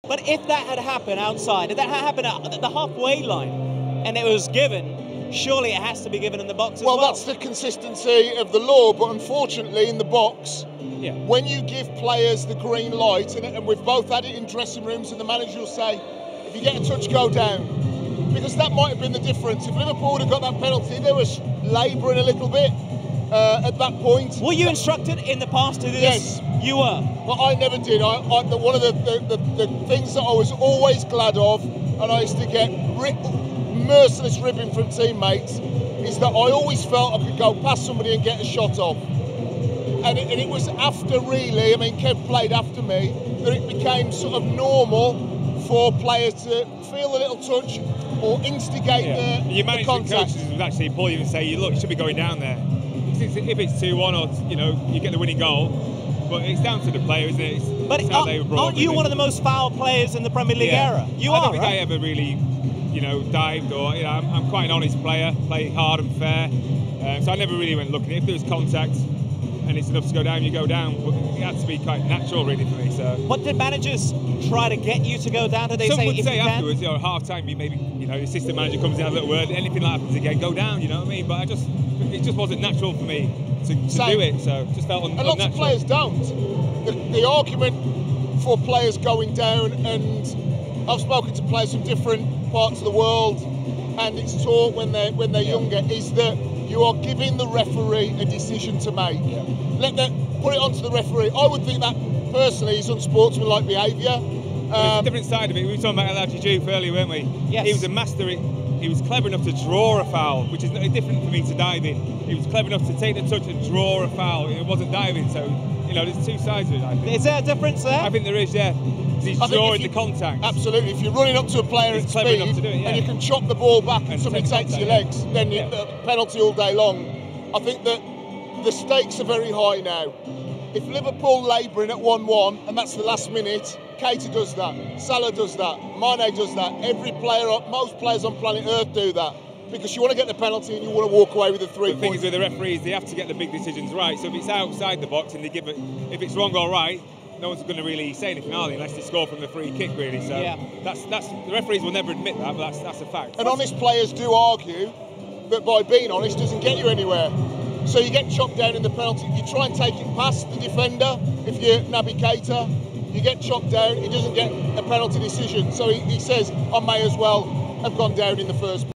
But if that had happened outside, if that had happened at the halfway line and it was given, surely it has to be given in the box as well. Well, that's the consistency of the law, but unfortunately in the box, when you give players the green light, and we've both had it in dressing rooms, and the manager will say, if you get a touch, go down. Because that might have been the difference. If Liverpool would have got that penalty, they were labouring a little bit at that point. Were you instructed in the past to do this? Yes. You were? Well, I never did. One of the things that I was always glad of, and I used to get merciless ribbing from teammates, is that I always felt I could go past somebody and get a shot off. And it was after, really, I mean, Kev played after me, that it became sort of normal for players to feel a little touch or instigate Your the management contact. coaches would actually pull you and say, look, you should be going down there. If it's 2-1 or, you get the winning goal, but it's down to the player, isn't it? But aren't you one of the most foul players in the Premier League era? You I are, don't think right? I ever really, dived or, I'm quite an honest player, play hard and fair. So I never really went looking. If there was contact and it's enough to go down, you go down. But it had to be quite natural, really, for me. So. What did managers try to get you to go down? Did they Some say would if say you can? afterwards, at half time, maybe, the assistant manager comes in, has a little word, anything like happens again, go down, you know what I mean? But it just wasn't natural for me to do it, so it just felt unnatural. And lots of players don't. The argument for players going down, and I've spoken to players from different parts of the world, and it's taught when they're younger, is that you are giving the referee a decision to make. Put it onto the referee. I would think that personally is unsportsmanlike behaviour. It's a different side of it. We were talking about El Hadji earlier, weren't we? Yes. He was a master. He was clever enough to draw a foul, which is different for me to diving. He was clever enough to take the touch and draw a foul. It wasn't diving, so there's two sides of it. I think. Is there a difference there? I think there is, yeah. Because he's drawing the contact. Absolutely. If you're running up to a player at speed and you can chop the ball back and somebody takes your legs, then penalty all day long. I think that the stakes are very high now. If Liverpool labouring at 1-1 and that's the last minute, Keita does that, Salah does that, Mane does that. Every player, most players on planet Earth do that, because you want to get the penalty and you want to walk away with the 3 points. The thing is with the referees, they have to get the big decisions right. So if it's outside the box and they give it, if it's wrong or right, no one's going to really say anything, are they, unless they score from the free kick, really. So that's the referees will never admit that, but that's a fact. And honest players do argue that by being honest doesn't get you anywhere. So you get chopped down in the penalty, you try and take it past the defender. If you're Naby Keita, you get chopped down, he doesn't get a penalty decision. So he says, I may as well have gone down in the first place.